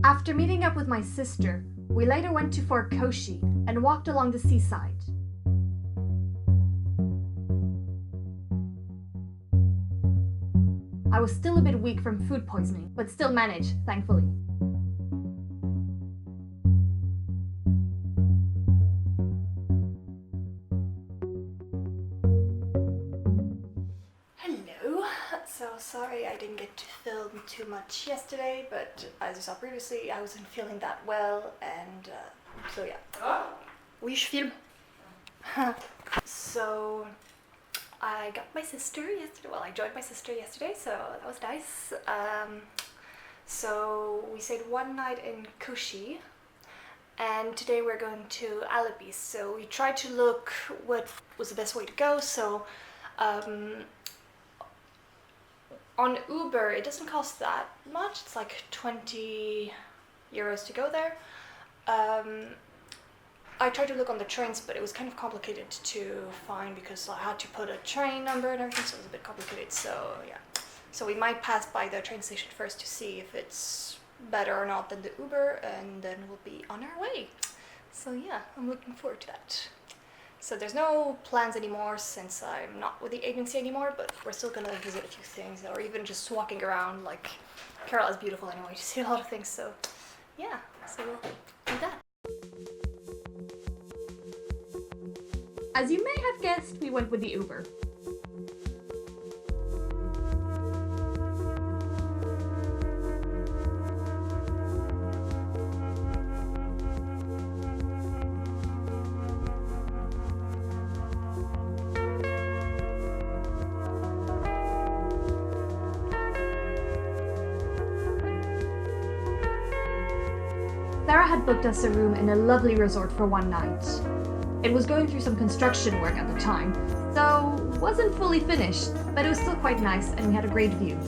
After meeting up with my sister, we later went to Fort Koshi and walked along the seaside. I was still a bit weak from food poisoning, but still managed, thankfully. Hello, so sorry I didn't get to film too much yesterday, but as you saw previously, I wasn't feeling that well, and so yeah. Oui, je filme. So I got my sister yesterday. Well, I joined my sister yesterday, so that was nice. So we stayed one night in Koshi, and today we're going to Alibis. So we tried to look what was the best way to go. So on Uber, it doesn't cost that much. It's like 20 euros to go there. I tried to look on the trains, but it was kind of complicated to find because I had to put a train number and everything, so it was a bit complicated. So yeah, so we might pass by the train station first to see if it's better or not than the Uber, and then we'll be on our way. So yeah, I'm looking forward to that. So there's no plans anymore since I'm not with the agency anymore, but we're still gonna visit a few things, or even just walking around. Like, Kerala is beautiful anyway, you see a lot of things, so yeah, so we'll do that. As you may have guessed, we went with the Uber. Sarah had booked us a room in a lovely resort for one night. It was going through some construction work at the time, so wasn't fully finished, but it was still quite nice and we had a great view.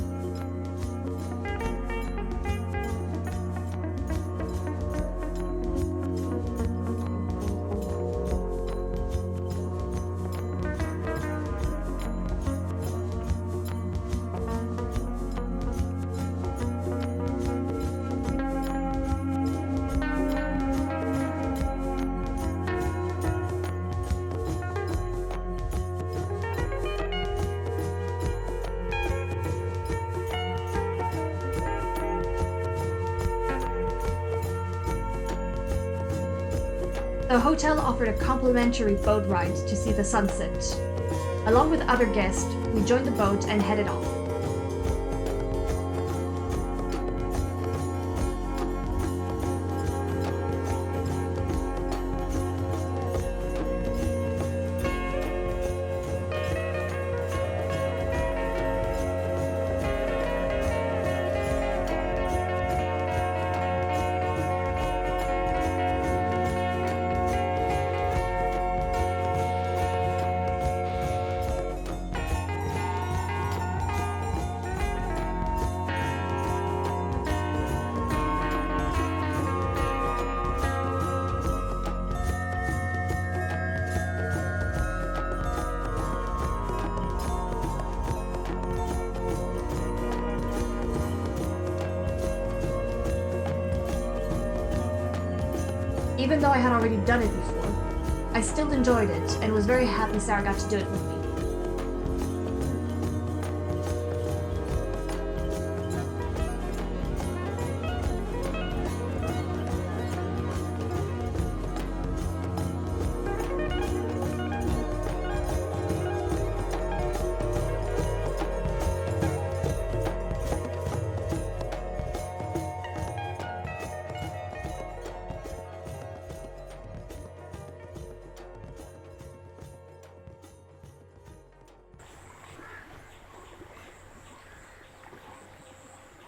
The hotel offered a complimentary boat ride to see the sunset. Along with other guests, we joined the boat and headed off. Even though I had already done it before, I still enjoyed it and was very happy Sarah got to do it with me.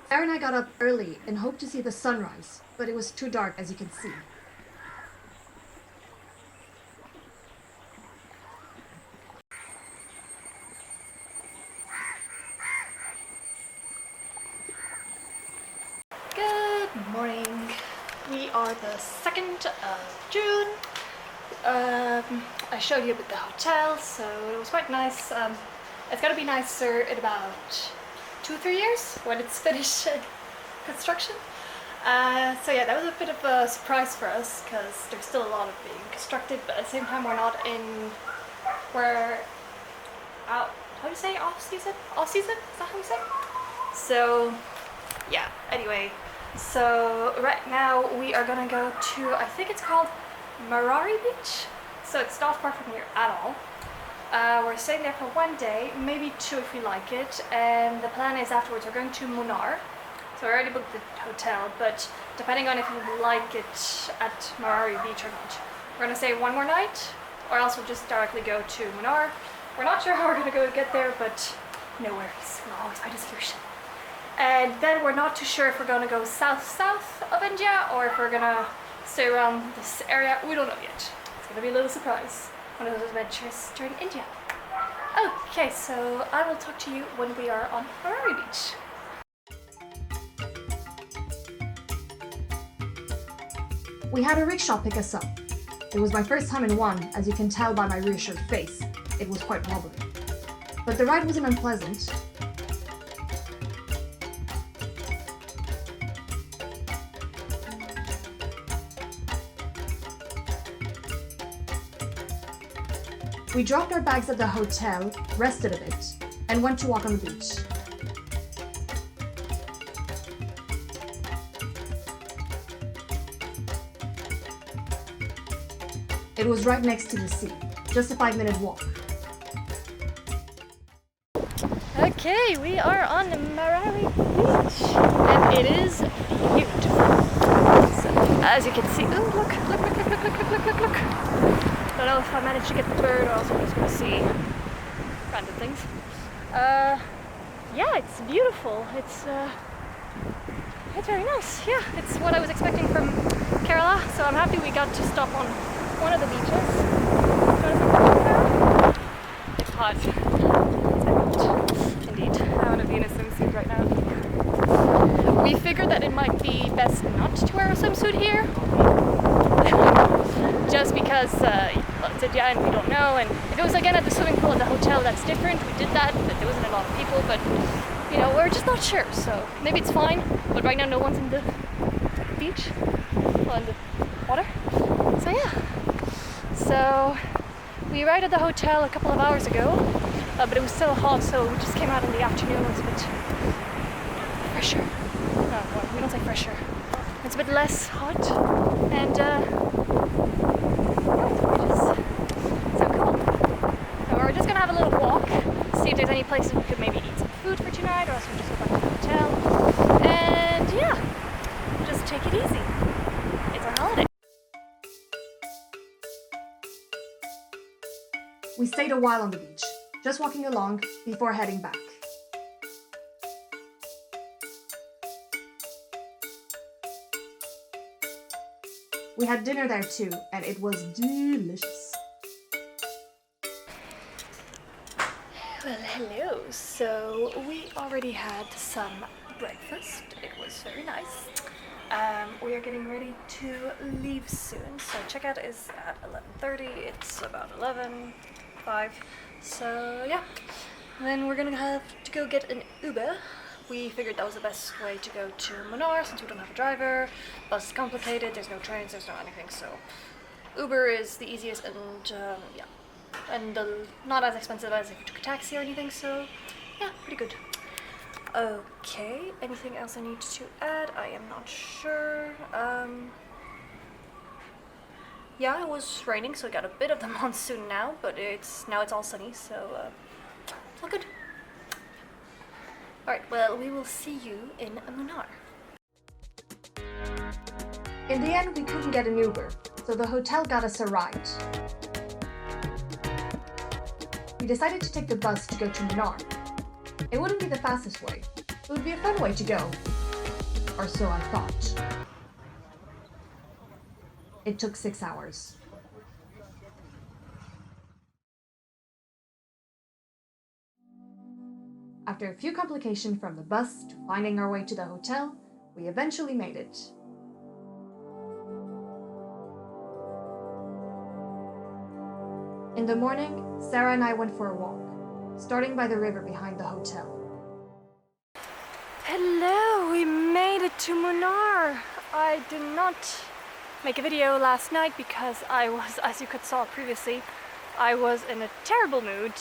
Sarah and I got up early and hoped to see the sunrise, but it was too dark, as you can see. Good morning. We are the 2nd of June. I showed you a bit the hotel, so it was quite nice. It's gonna be nicer in about 2-3 years when it's finished construction. So yeah, that was a bit of a surprise for us because there's still a lot of being constructed, but at the same time we're out, how do you say, off season? Off season? Is that how you say? So yeah, anyway, so right now we are gonna go to, I think it's called Marari Beach. So it's not far from here at all. We're staying there for 1 day, maybe 2 if we like it, and the plan is afterwards we're going to Munar. So I already booked the hotel, but depending on if we like it at Marari Beach or not, we're gonna stay 1 more night, or else we'll just directly go to Munar. We're not sure how we're gonna go get there, but no worries, we'll always find a solution. And then we're not too sure if we're gonna go south of India or if we're gonna stay around this area. We don't know yet. It's gonna be a little surprise. One of those adventures during India. Okay, so I will talk to you when we are on Marari Beach. We had a rickshaw pick us up. It was my first time in one, as you can tell by my reassured face. It was quite wobbly. But the ride wasn't unpleasant. We dropped our bags at the hotel, rested a bit, and went to walk on the beach. It was right next to the sea, just a 5-minute walk. Okay, we are on Marari Beach, and it is beautiful. So, as you can see, oh look. Don't know if I managed to get the bird or else I'm just gonna see random things. Yeah, it's beautiful. It's very nice. Yeah, it's what I was expecting from Kerala, so I'm happy we got to stop on one of the beaches. It's hot. Indeed. I want to be in a swimsuit right now. We figured that it might be best not to wear a swimsuit here. Just because it's India and we don't know, and if it was again at the swimming pool at the hotel, that's different. We did that, but there wasn't a lot of people, but you know, we're just not sure, so maybe it's fine, but right now no one's in the beach, well, in the water, so yeah. So we arrived at the hotel a couple of hours ago, but it was still hot, so we just came out in the afternoon. It was a bit fresher. No, well, we don't say fresher. It's a bit less hot, and so cool. So we're just gonna have a little walk, see if there's any places we could maybe eat some food for tonight, or else we'll just go back to the hotel. And yeah, just take it easy. It's our holiday. We stayed a while on the beach, just walking along before heading back. We had dinner there too, and it was delicious. Well, hello. So we already had some breakfast. It was very nice. We are getting ready to leave soon. So checkout is at 11:30. It's about 11:05. So yeah. Then we're gonna have to go get an Uber. We figured that was the best way to go to Munar since we don't have a driver. Bus is complicated. There's no trains. There's no anything. So Uber is the easiest and yeah. And not as expensive as if you took a taxi or anything, so yeah, pretty good. Okay, anything else I need to add? I am not sure. Yeah, it was raining, so we got a bit of the monsoon now, but now it's all sunny, so it's all good. Alright, well, we will see you in Munar. In the end, we couldn't get an Uber, so the hotel got us a ride. We decided to take the bus to go to Munar. It wouldn't be the fastest way. It would be a fun way to go. Or so I thought. It took 6 hours. After a few complications from the bus to finding our way to the hotel, we eventually made it. In the morning, Sarah and I went for a walk, starting by the river behind the hotel. Hello, we made it to Munnar. I did not make a video last night because I was, as you could saw previously, I was in a terrible mood.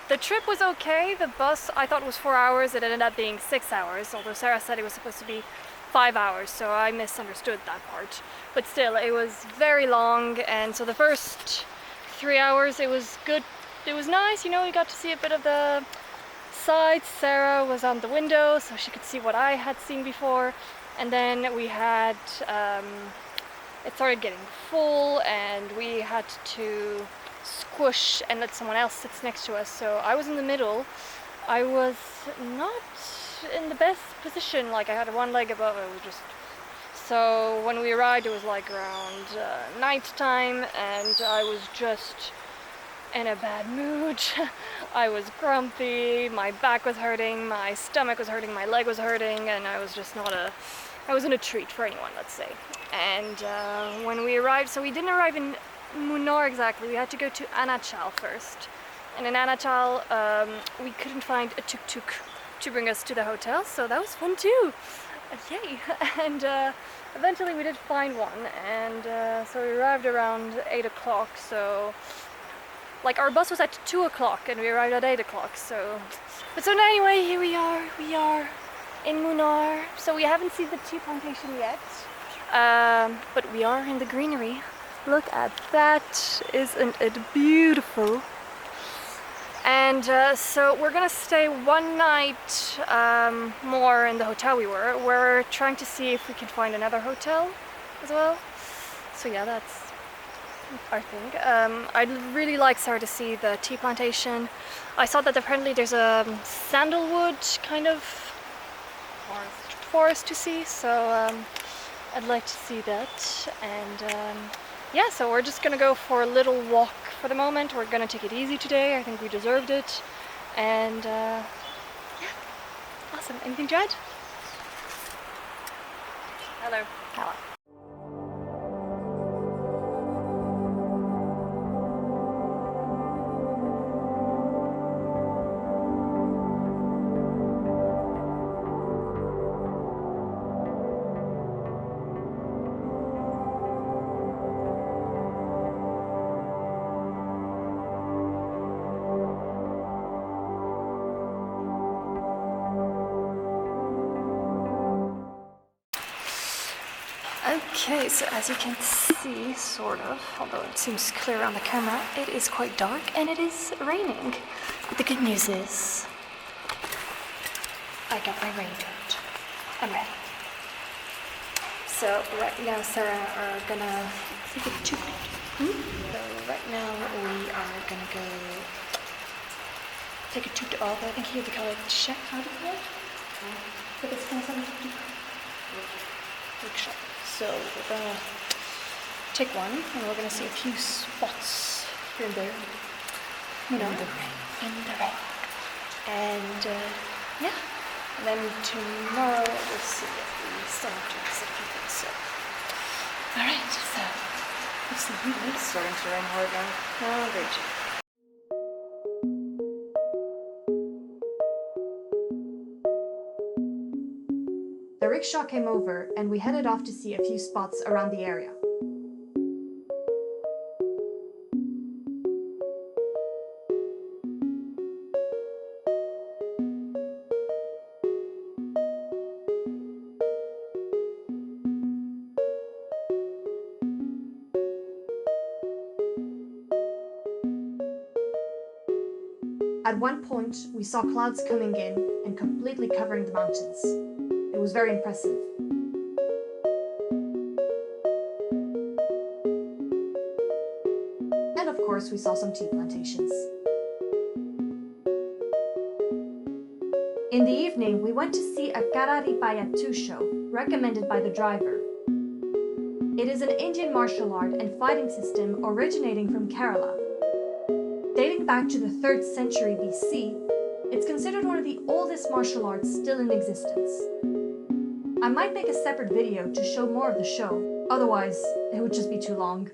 The trip was okay. The bus I thought was 4 hours. It ended up being 6 hours, although Sarah said it was supposed to be 5 hours, so I misunderstood that part. But still, it was very long, and so the first 3 hours it was good. It was nice, you know, we got to see a bit of the sights. Sarah was on the window, so she could see what I had seen before. And then we had, it started getting full, and we had to squish and let someone else sit next to us. So I was in the middle. I was not in the best position, like I had one leg above. It was just, so when we arrived it was like around night time, and I was just in a bad mood. I was grumpy, my back was hurting, my stomach was hurting, my leg was hurting, and I was just not a, I wasn't a treat for anyone, let's say. And when we arrived, so we didn't arrive in Munnar exactly, we had to go to Anachal first. And in Anachal, we couldn't find a tuk-tuk to bring us to the hotel, so that was fun too. Yay! And eventually we did find one, and so we arrived around 8 o'clock, so like our bus was at 2 o'clock and we arrived at 8 o'clock, so... But so anyway, here we are in Munnar. So we haven't seen the tea plantation yet, but we are in the greenery. Look at that, isn't it beautiful? And so we're gonna stay one night more in the hotel we were. We're trying to see if we can find another hotel as well. So yeah, that's our thing. I'd really like Sarah to see the tea plantation. I saw that apparently there's a sandalwood kind of forest to see, so I'd like to see that. And yeah, so we're just gonna go for a little walk for the moment. We're gonna take it easy today. I think we deserved it. And yeah, awesome. Anything to add? Hello. Hello. Okay, so as you can see, sort of, although it seems clear on the camera, it is quite dark and it is raining. But the good news is, I got my raincoat. I'm ready. So right now Sarah are gonna take a toot. So right now we are gonna go take a toot off. I think here they call it chef, how do you call it? But it's kind of something workshop. So we're gonna take one, and we're gonna see a few spots here and there, you know, in the rain. And yeah, and then tomorrow we'll see if we still have to visit people. So, all right, so we'll see. It's starting to rain hard now. Oh, great. The rickshaw came over and we headed off to see a few spots around the area. At one point, we saw clouds coming in and completely covering the mountains. It was very impressive. And of course, we saw some tea plantations. In the evening, we went to see a Kararipayattu show, recommended by the driver. It is an Indian martial art and fighting system originating from Kerala. Dating back to the 3rd century BC, it's considered one of the oldest martial arts still in existence. I might make a separate video to show more of the show, otherwise it would just be too long.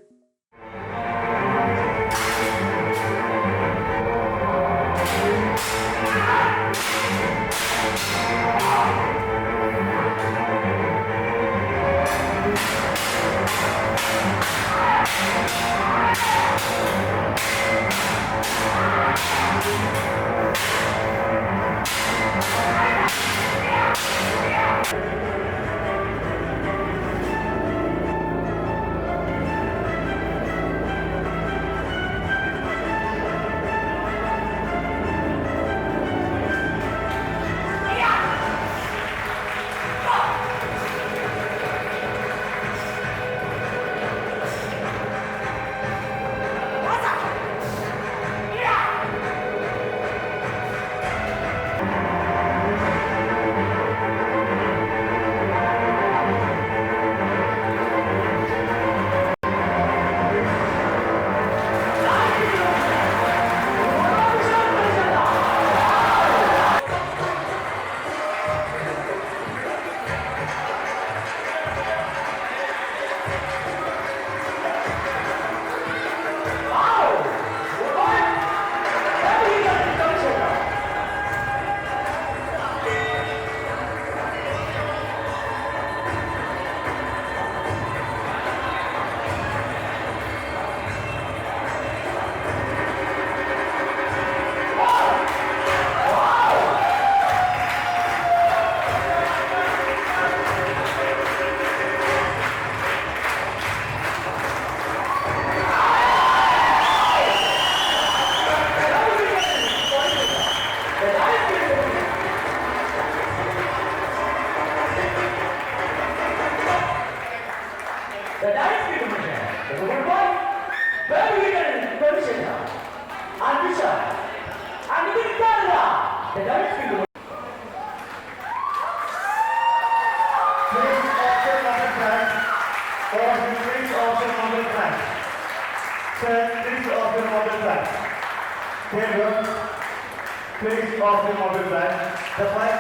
Please off the mobile plan. The flight.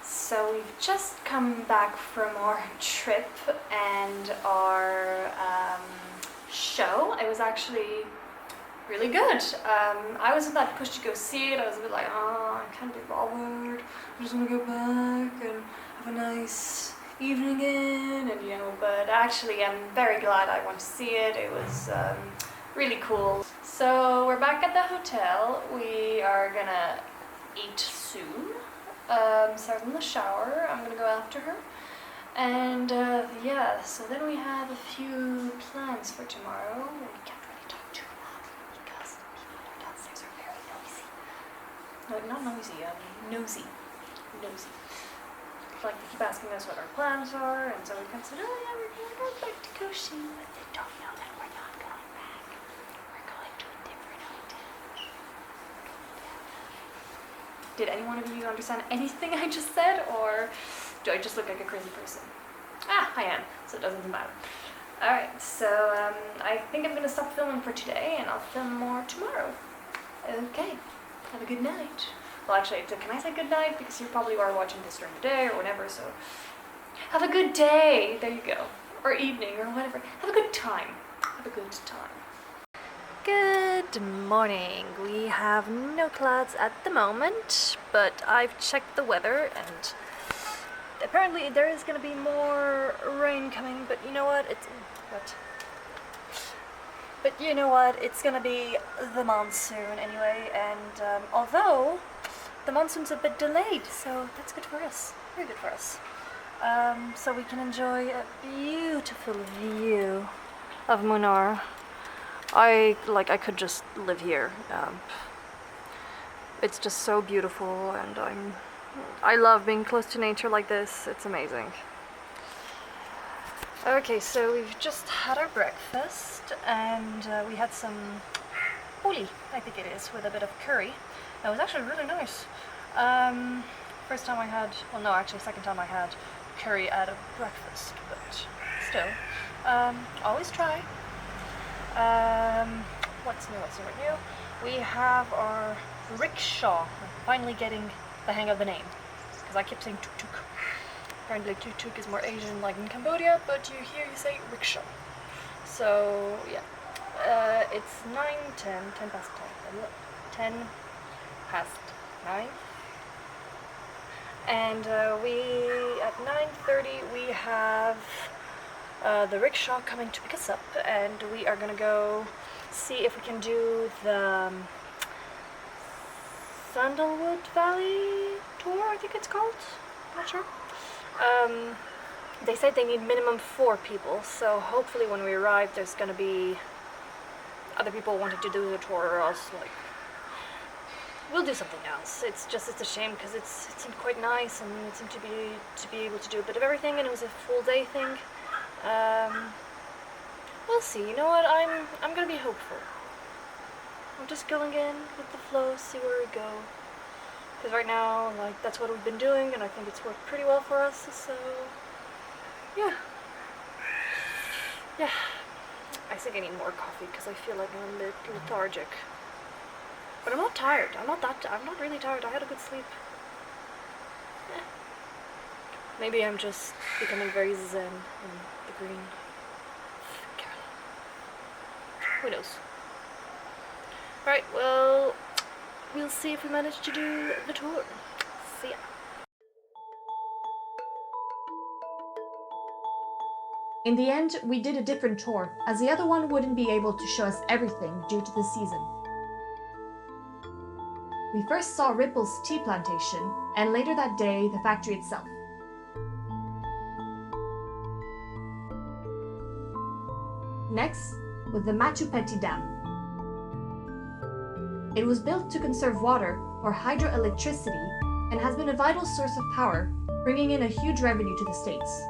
So we've just come back from our trip and our show. It was actually really good. I wasn't that pushed to go see it. I was a bit like, oh, I can't be bothered. I just want to go back and have a nice evening in, and but actually I'm very glad I went to see it. It was really cool. So we're back at the hotel. We are gonna eat soon. Start in the shower. I'm gonna go after her. And yeah, so then we have a few plans for tomorrow. We can't really talk too loud because people downstairs are very noisy. No, not noisy, nosy. Nosy. Like they keep asking us what our plans are, and so we kind of said, oh yeah, we're gonna go back to Koshi, but they don't know that we're not going back. We're going to a different hotel. Did any one of you understand anything I just said, or do I just look like a crazy person? Ah, I am, so it doesn't matter. Alright, so I think I'm gonna stop filming for today, and I'll film more tomorrow. Okay, have a good night. Well, actually, can I say good night? Because you probably are watching this during the day or whatever, so have a good day. There you go. Or evening or whatever. Have a good time. Have a good time. Good morning. We have no clouds at the moment, but I've checked the weather and apparently there is going to be more rain coming, but you know what? But you know what? It's going to be the monsoon anyway, and although the monsoon's a bit delayed, so that's good for us. Very good for us. So we can enjoy a beautiful view of Munnar. I could just live here. It's just so beautiful, and I love being close to nature like this. It's amazing. Okay, so we've just had our breakfast, and we had some puli, I think it is, with a bit of curry. It was actually really nice. First time I had, well no, actually second time I had curry at a breakfast, but still, always try. What's new? We have our rickshaw. I'm finally getting the hang of the name, because I kept saying tuk-tuk. Apparently tuk-tuk is more Asian, like in Cambodia, but you say rickshaw. So yeah, it's 10 past 9, And at 9:30 we have the rickshaw coming to pick us up, and we are gonna go see if we can do the Sandalwood Valley tour, I think it's called. I'm not sure. They said they need minimum 4 people, so hopefully when we arrive there's gonna be other people wanting to do the tour, or else like we'll do something else. It's a shame because it seemed quite nice and it seemed to be able to do a bit of everything, and it was a full day thing. We'll see. You know what? I'm gonna be hopeful. I'm just going in with the flow, see where we go. Because right now, like, that's what we've been doing, and I think it's worked pretty well for us. So, yeah. I think I need more coffee because I feel like I'm a bit lethargic. But I'm not tired. I'm not really tired. I had a good sleep. Maybe I'm just becoming very zen in the green. Caroline. Who knows? Right, well, we'll see if we manage to do the tour. See ya. In the end, we did a different tour, as the other one wouldn't be able to show us everything due to the season. We first saw Ripple's tea plantation, and later that day, the factory itself. Next, with the Matupeti Dam. It was built to conserve water or hydroelectricity and has been a vital source of power, bringing in a huge revenue to the states.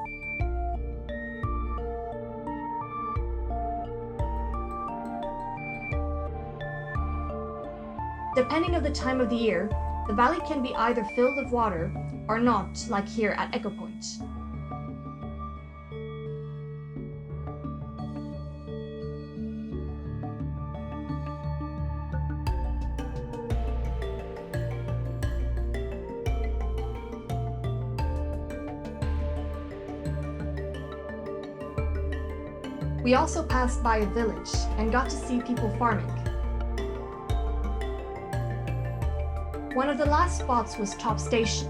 Depending on the time of the year, the valley can be either filled with water or not, like here at Echo Point. We also passed by a village and got to see people farming. One of the last spots was Top Station.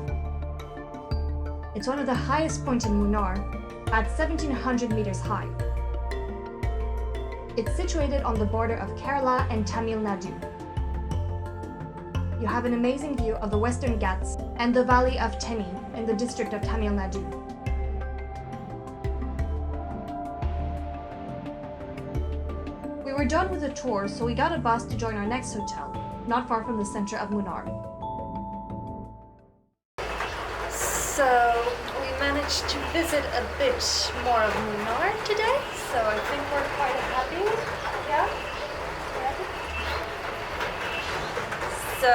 It's one of the highest points in Munnar, at 1700 meters high. It's situated on the border of Kerala and Tamil Nadu. You have an amazing view of the Western Ghats and the valley of Teni in the district of Tamil Nadu. We were done with the tour, so we got a bus to join our next hotel, not far from the center of Munnar. So we managed to visit a bit more of Munnar today, so I think we're quite happy. Yeah? So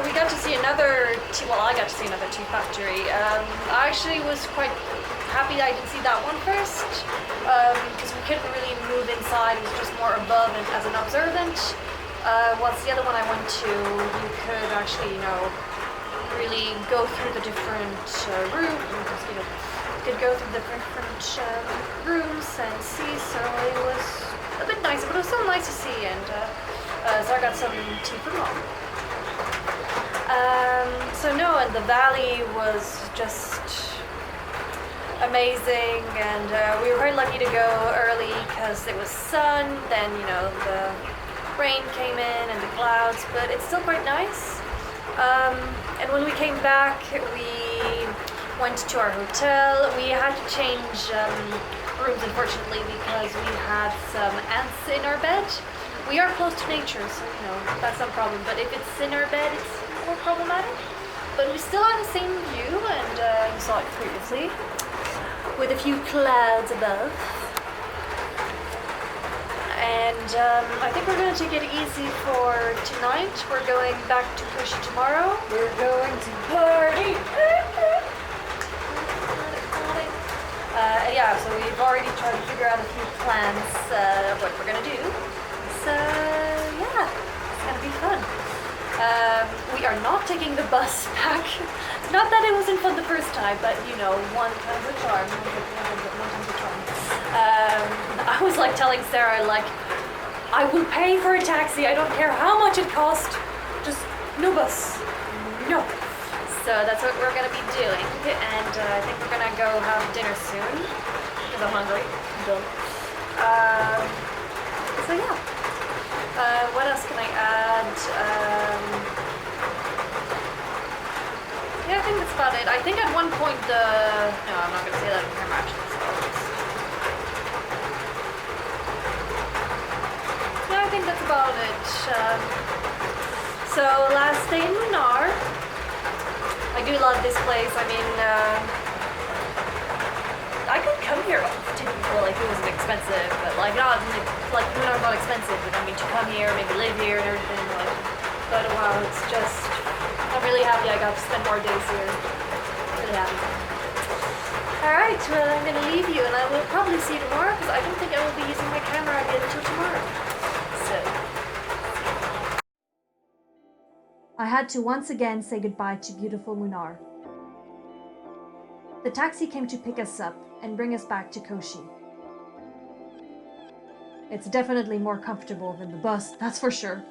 we got to see another tea, I got to see another tea factory. I actually was quite happy I didn't see that one first, because we couldn't really move inside. It was just more above and as an observant. Whilst the other one I went to, you could actually, really go through the different rooms. You could go through the different rooms and see. So it was a bit nicer, but it was still nice to see. And so I got some tea for mom. And the valley was just amazing, and we were quite lucky to go early because it was sun. Then the rain came in and the clouds, but it's still quite nice. And when we came back, we went to our hotel. We had to change rooms, unfortunately, because we had some ants in our bed. We are close to nature, so that's no problem. But if it's in our bed, it's more problematic. But we still have the same view, and you saw it previously, with a few clouds above. And I think we're going to take it easy for tonight. We're going back to Kushi tomorrow. We're going to party. So we've already tried to figure out a few plans of what we're going to do. So it's going to be fun. We are not taking the bus back. Not that it wasn't fun the first time, but one time's a charm. One time's a charm. I was telling Sarah, I will pay for a taxi. I don't care how much it costs. Just no bus. No. so that's what we're gonna be doing, and I think we're gonna go have dinner soon because I'm hungry. I'm done. So yeah. What else can I add? Yeah, I think that's about it. I think at one point no, I'm not gonna say that on camera actually. So yeah, I think that's about it. So last day in Munar. I do love this place. I mean, I could come here if it wasn't expensive, but like Munar's not expensive. But I mean, to come here, maybe live here and everything. But wow, it's just. I'm really happy I got to spend more days here. Really happy. Alright, well I'm gonna leave you and I will probably see you tomorrow because I don't think I will be using my camera again until tomorrow. So. I had to once again say goodbye to beautiful Munar. The taxi came to pick us up and bring us back to Koshi. It's definitely more comfortable than the bus, that's for sure.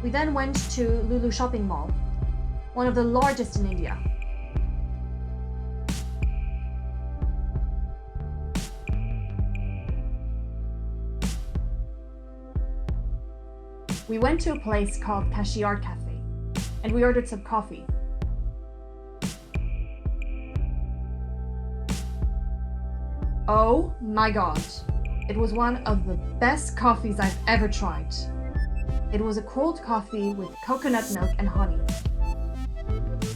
We then went to Lulu Shopping Mall, one of the largest in India. We went to a place called Kashi Art Cafe, and we ordered some coffee. Oh my god, it was one of the best coffees I've ever tried. It was a cold coffee with coconut milk and honey.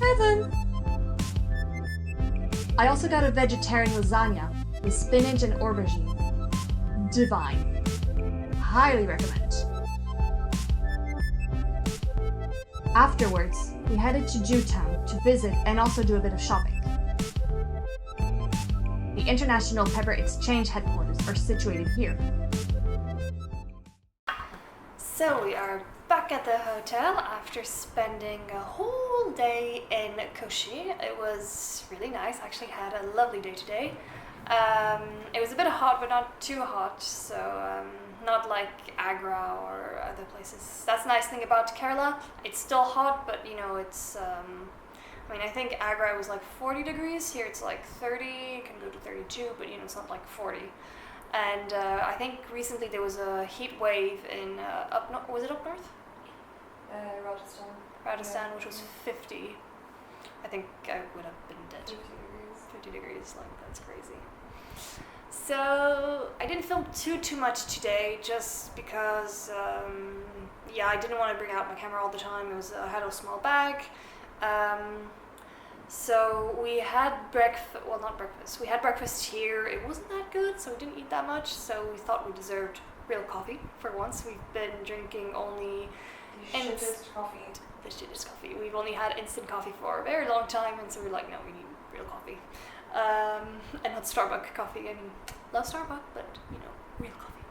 Heaven! I also got a vegetarian lasagna with spinach and aubergine. Divine. Highly recommend. Afterwards, we headed to Jewtown to visit and also do a bit of shopping. The International Pepper Exchange headquarters are situated here. So we are back at the hotel after spending a whole day in Koshi. It was really nice. I actually had a lovely day today. It was a bit hot, but not too hot, so not like Agra or other places. That's the nice thing about Kerala. It's still hot, but you know, it's I mean, I think Agra was like 40 degrees. Here it's like 30, it can go to 32, but you know, it's not like 40. And I think recently there was a heat wave in was it up north? Rajasthan. Rajasthan, Yeah. which was 50. I think I would have been dead. 50 degrees. 50 degrees, like that's crazy. So I didn't film too much today, just because yeah, I didn't want to bring out my camera all the time. I had a small bag. So we had breakfast, well not breakfast, we had breakfast here. It wasn't that good, so we didn't eat that much, so we thought we deserved real coffee for once. We've been drinking only The shittest coffee. the shittest coffee. We've only had instant coffee for a very long time, and so we're like, no, we need real coffee. And not Starbucks coffee. I mean, love Starbucks, but you know, real coffee.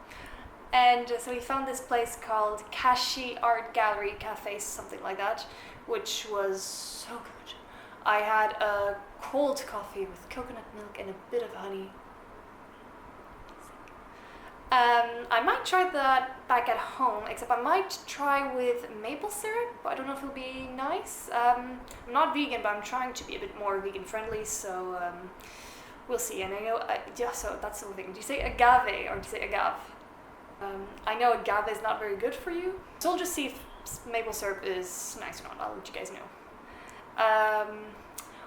And so we found this place called Kashi Art Gallery Cafe, something like that, which was so good. I had a cold coffee with coconut milk and a bit of honey. I might try that back at home, except I might try with maple syrup. I don't know if it'll be nice. I'm not vegan, but I'm trying to be a bit more vegan friendly, so we'll see. And I know, yeah, so that's the thing. Do you say agave or do you say agave? I know agave is not very good for you, so we'll just see if maple syrup is nice or not. I'll let you guys know.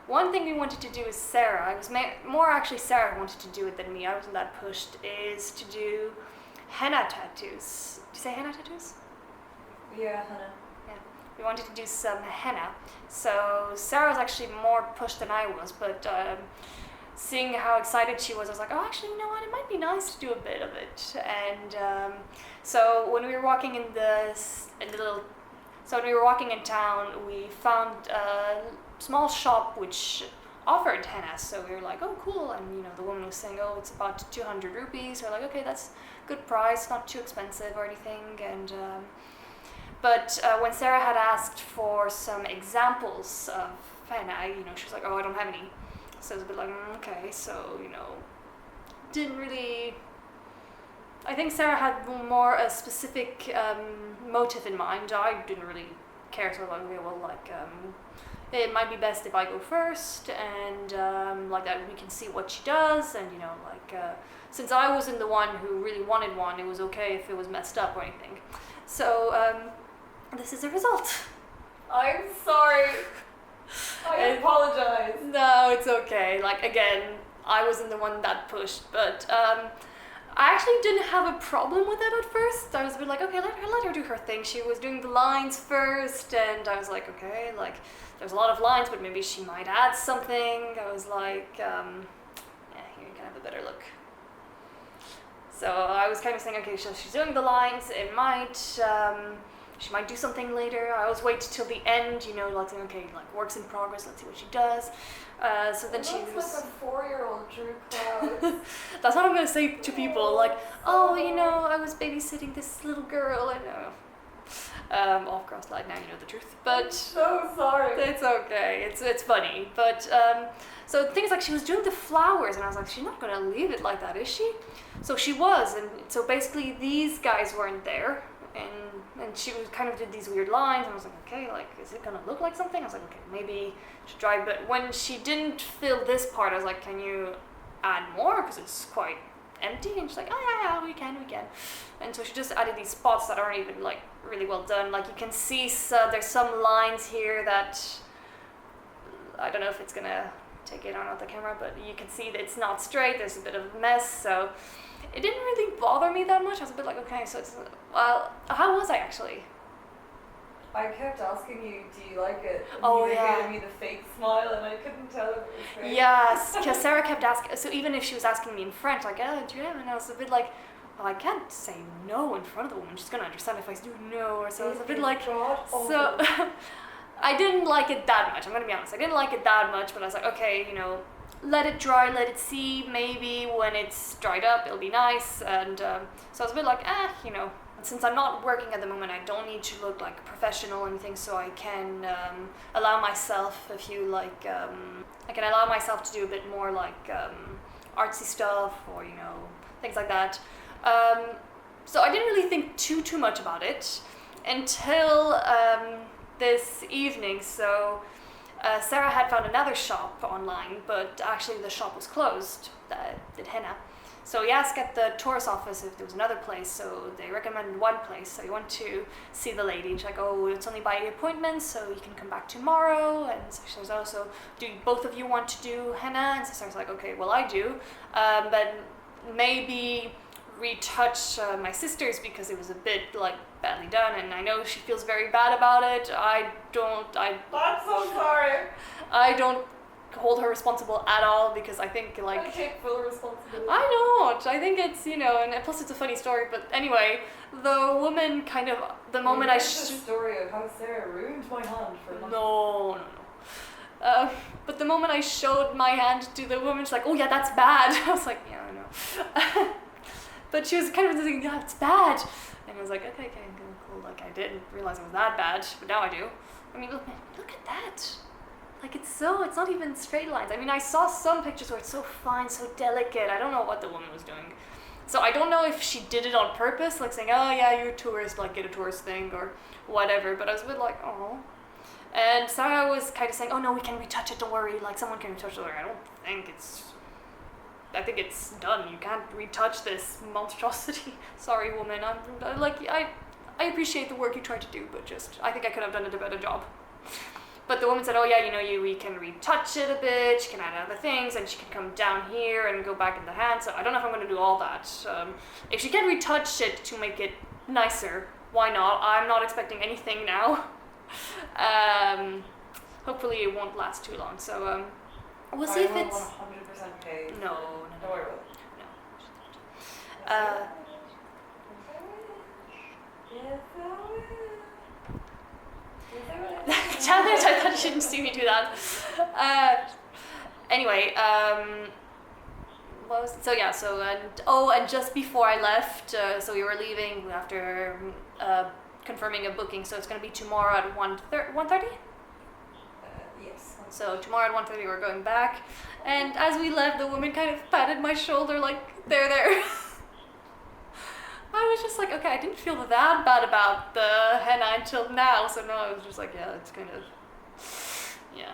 One thing we wanted to do with Sarah, it was more actually Sarah wanted to do it than me, I wasn't that pushed, is to do henna tattoos. Do you say henna tattoos? Yeah, henna. Yeah. We wanted to do some henna. So Sarah was actually more pushed than I was, but seeing how excited she was, I was like, oh, actually, you know what, it might be nice to do a bit of it. And so when we were walking in when we were walking in town, we found a small shop which offered henna, so we were like, oh cool, and you know, the woman was saying, oh, it's about 200 rupees. We're like, okay, that's good price, not too expensive or anything. And but when Sarah had asked for some examples of henna, you know, she was like, oh, I don't have any. So it was a bit like, okay, so you know, didn't really I think Sarah had more a specific motive in mind. I didn't really care, so like, okay, well, like, it might be best if I go first, and like that we can see what she does, and you know, like, since I wasn't the one who really wanted one, it was okay if it was messed up or anything. So, this is the result. I'm sorry. I apologize. No, it's okay. Like, again, I wasn't the one that pushed, but I actually didn't have a problem with it at first. I was a bit like, okay, let her do her thing. She was doing the lines first, and I was like, okay, like, there's a lot of lines, but maybe she might add something. I was like, yeah, here you can have a better look. So I was kind of saying, okay, so she's doing the lines, it might, she might do something later. I always wait till the end, you know, like saying, okay, like, works in progress, let's see what she does. So then she was... like a 4-year-old drew clouds. That's what I'm going to say to people, like, oh, you know, I was babysitting this little girl, I know. Off cross-light, now you know the truth, but... I'm so sorry. It's okay, it's funny, but, so things like she was doing the flowers, and I was like, she's not going to leave it like that, is she? So she was, and so basically these guys weren't there, and she was kind of did these weird lines, and I was like, okay, like, is it gonna look like something? I was like, okay, maybe she tried, but when she didn't fill this part, I was like, can you add more? Because it's quite empty, and she's like, oh yeah, we can. And so she just added these spots that aren't even, like, really well done. Like, you can see there's some lines here that, I don't know if it's gonna take it on with the camera, but you can see that it's not straight, there's a bit of a mess, so it didn't really bother me that much. I was a bit like, okay, so it's, well, how was I actually? I kept asking you, do you like it? And Oh, you were yeah. giving me the fake smile, and I couldn't tell if it was fake. Yes, because Sarah kept asking, so even if she was asking me in French, like, oh, do you have, and I was a bit like, well, I can't say no in front of the woman, she's gonna understand if I do no, or so I was a bit like, so, I didn't like it that much, I'm gonna be honest, I didn't like it that much, but I was like, okay, you know, let it dry, let it see, maybe when it's dried up, it'll be nice, and so I was a bit like, you know, since I'm not working at the moment, I don't need to look like professional or anything, so I can allow myself a few, like, I can allow myself to do a bit more, like, artsy stuff, or, you know, things like that. So I didn't really think too much about it until this evening, so Sarah had found another shop online, but actually the shop was closed, that did henna. So we asked at the tourist office if there was another place, so they recommended one place. So we went to see the lady, and she's like, oh, it's only by appointment, so you can come back tomorrow. And so she was also, do both of you want to do henna? And so I was like, okay, well, I do, but maybe retouch my sister's because it was a bit, like, badly done, and I know she feels very bad about it. I'm so sorry. I don't hold her responsible at all, because I think, like, I take full responsibility. I don't. I think it's, you know, and plus it's a funny story, but anyway, the woman kind of, the moment I... the story of how Sarah ruined my hand for nothing. No. But the moment I showed my hand to the woman, she's like, oh yeah, that's bad. I was like, yeah, I know. But she was kind of thinking, yeah, it's bad. And I was like, okay, cool. Like, I didn't realize it was that bad, but now I do. I mean, look at that. Like, it's not even straight lines. I mean, I saw some pictures where it's so fine, so delicate. I don't know what the woman was doing. So I don't know if she did it on purpose, like saying, oh yeah, you're a tourist, like get a tourist thing or whatever. But I was a bit like, oh. And Sarah was kind of saying, oh no, we can retouch it, don't worry. Like, someone can retouch it. I think it's done. You can't retouch this monstrosity. Sorry, woman. I appreciate the work you tried to do, but I think I could have done a better job. But the woman said, oh yeah, you know, we can retouch it a bit, she can add other things, and she can come down here and go back in the hand. So I don't know if I'm going to do all that. If she can retouch it to make it nicer, why not? I'm not expecting anything now. Hopefully it won't last too long. So we'll see if it's... 100% paid. No. Don't worry about it. No. Yes, I will. Damn it, I thought you shouldn't see me do that. Anyway, and just before I left, so we were leaving after confirming a booking, so it's going to be tomorrow at 1:30? Yes. So tomorrow at 1:30 we're going back, and as we left, the woman kind of patted my shoulder like, there. I was just like, okay, I didn't feel that bad about the henna until now, so now I was just like, yeah, it's kind of, yeah.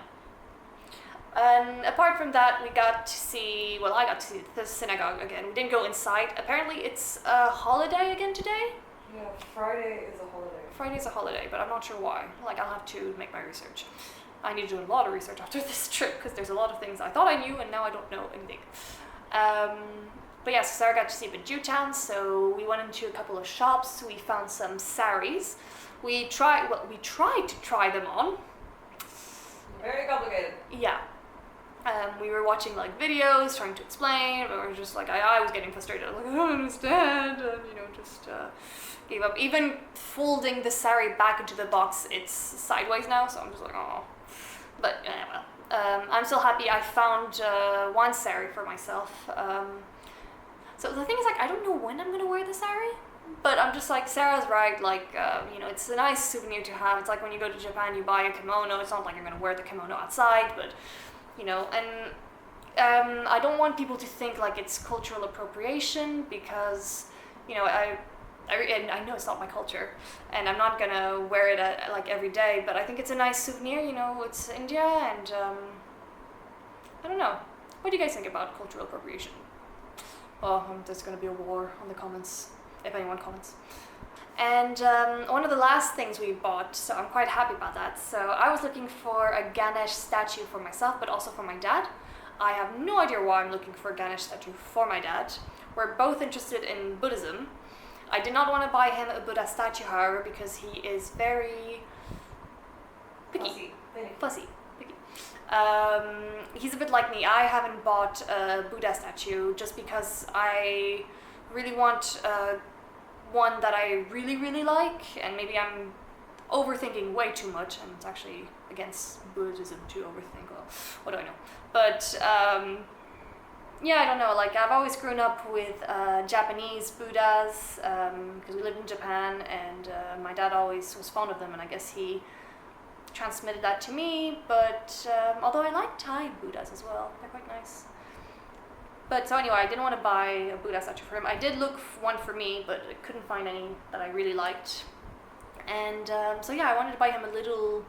And apart from that, we got to see, well, I got to see the synagogue again. We didn't go inside. Apparently it's a holiday again today. Yeah, Friday is a holiday. Friday's a holiday, but I'm not sure why. Like, I'll have to make my research. I need to do a lot of research after this trip, because there's a lot of things I thought I knew, and now I don't know anything. But yeah, so Sarah got to see a bit Jewtown, so we went into a couple of shops. We found some saris. We tried to try them on. Very complicated. Yeah. We were watching like videos, trying to explain, but we were just like, I was getting frustrated. I was like, I don't understand, and just gave up. Even folding the sari back into the box, it's sideways now, so I'm just like, oh. But well, I'm still happy I found one sari for myself. So the thing is, like, I don't know when I'm gonna wear the sari, but I'm just like, Sarah's right, like, it's a nice souvenir to have. It's like when you go to Japan, you buy a kimono. It's not like you're gonna wear the kimono outside, but, and I don't want people to think like it's cultural appropriation, because, I know it's not my culture, and I'm not gonna wear it like every day, but I think it's a nice souvenir, it's India, and, I don't know. What do you guys think about cultural appropriation? Oh, there's gonna be a war on the comments, if anyone comments. And one of the last things we bought, so I'm quite happy about that. So I was looking for a Ganesh statue for myself, but also for my dad. I have no idea why I'm looking for a Ganesh statue for my dad. We're both interested in Buddhism. I did not want to buy him a Buddha statue, however, because he is very picky. Fussy. Picky. He's a bit like me. I haven't bought a Buddha statue just because I really want one that I really, really like, and maybe I'm overthinking way too much, and it's actually against Buddhism to overthink. Well, what do I know? But yeah, I don't know, like, I've always grown up with Japanese Buddhas, because we lived in Japan, and my dad always was fond of them, and I guess he transmitted that to me. But although I like Thai Buddhas as well, they're quite nice. But so anyway, I didn't want to buy a Buddha statue for him. I did look for one for me, but I couldn't find any that I really liked. And so yeah, I wanted to buy him a little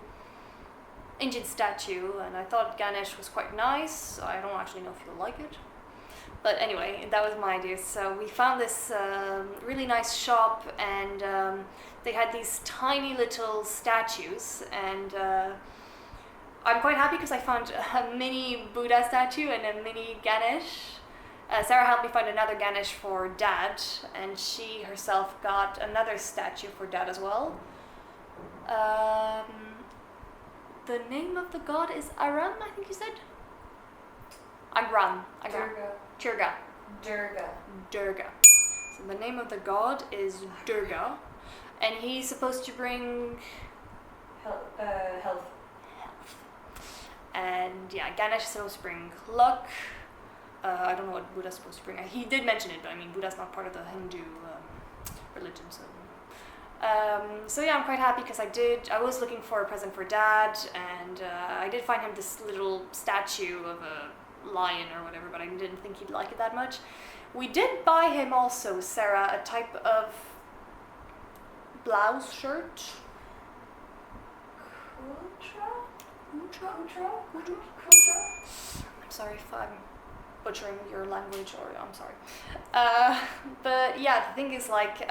Indian statue, and I thought Ganesh was quite nice. I don't actually know if you'll like it. But anyway, that was my idea. So we found this really nice shop, and they had these tiny little statues, and I'm quite happy because I found a mini Buddha statue and a mini Ganesh. Sarah helped me find another Ganesh for Dad, and she herself got another statue for Dad as well. The name of the god is Aram, I think you said? Agran. Durga. So the name of the god is Durga, and he's supposed to bring Health. And yeah, Ganesh is supposed to bring luck. I don't know what Buddha's supposed to bring. He did mention it, but I mean, Buddha's not part of the Hindu religion, so. So yeah, I'm quite happy because I was looking for a present for Dad, and I did find him this little statue of a lion or whatever, but I didn't think he'd like it that much. We did buy him also, Sarah, a type of blouse shirt. Kutra? I'm sorry if I'm butchering your language, or I'm sorry. But yeah, the thing is, like,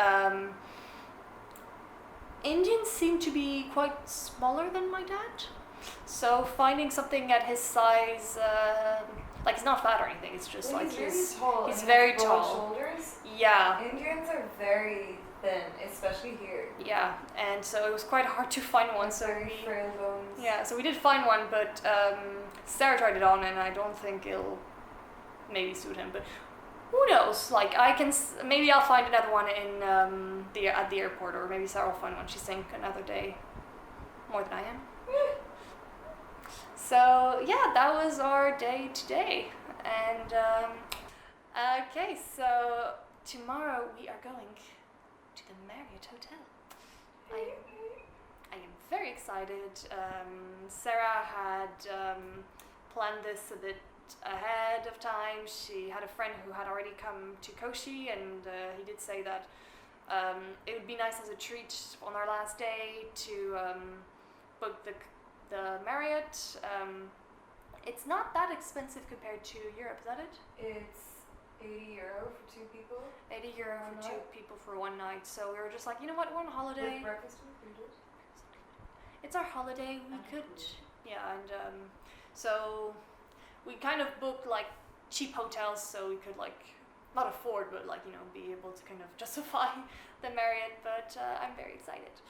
Indians seem to be quite smaller than my dad, so finding something at his size, like, he's not fat or anything, it's just like he's tall. He's very tall. Shoulders. Yeah. Indians are very thin, especially here. Yeah, and so it was quite hard to find one. So very frail bones. Yeah, so we did find one, but Sarah tried it on, and I don't think it'll maybe suit him. But who knows? Like, maybe I'll find another one in at the airport, or maybe Sarah will find one. She's staying another day more than I am. So yeah, that was our day today, and okay, so tomorrow we are going to the Marriott Hotel. I am very excited. Sarah had planned this a bit ahead of time. She had a friend who had already come to Koshi, and he did say that it would be nice as a treat on our last day to book the Marriott. It's not that expensive compared to Europe, is that it? It's €80 for 2 people. €80 for 2 night. people for 1 night. So we were just like, you know what, we're on holiday. With breakfast included. It's our holiday. We could, yeah, and so we kind of booked like cheap hotels, so we could like not afford, but like be able to kind of justify the Marriott. But I'm very excited,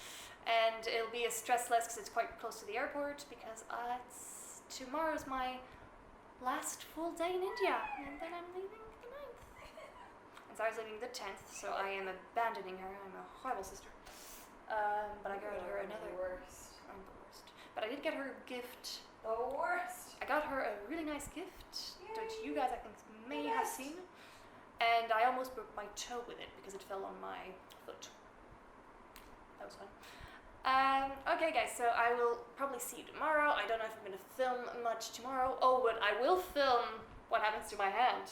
and it'll be a stress less because it's quite close to the airport. Because tomorrow's my last full day in India, and then I'm leaving the 9th. And Sarah's leaving the 10th, so I am abandoning her. I'm a horrible sister. But I got her another. Worst. I'm the worst. But I did get her a gift. The worst. I got her a really nice gift that you guys I think may Yes. have seen. And I almost broke my toe with it because it fell on my foot. That was fun. Okay guys, so I will probably see you tomorrow. I don't know if I'm going to film much tomorrow. Oh, but I will film what happens to my hand.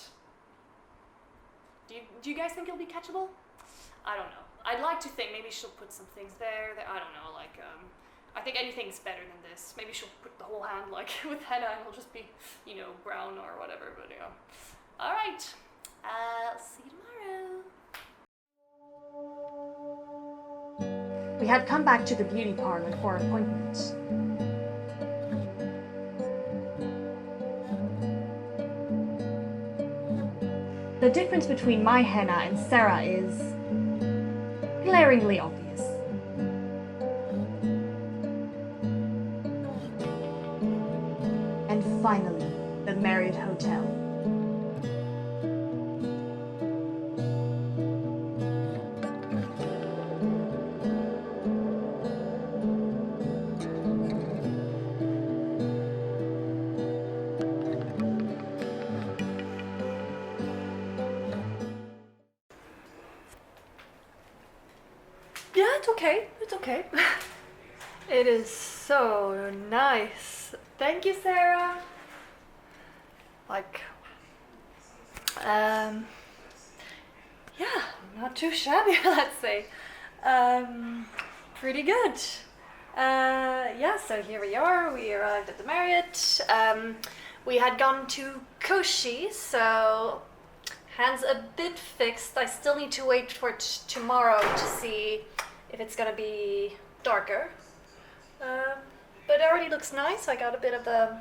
Do you guys think it'll be catchable? I don't know. I'd like to think maybe she'll put some things there that I don't know, like I think anything's better than this. Maybe she'll put the whole hand like with henna and it'll just be, brown or whatever, but Alright. I'll see you tomorrow. We had come back to the beauty parlor for our appointment. The difference between my henna and Sarah is glaringly obvious. And finally, the Marriott Hotel. Yeah, it's okay. It's okay. It is so nice. Thank you, Sarah. Like, yeah, not too shabby, let's say. Pretty good. Yeah, so here we are. We arrived at the Marriott. We had gone to Koshi, so hands a bit fixed. I still need to wait for tomorrow to see if it's gonna be darker. But it already looks nice. I got a bit of the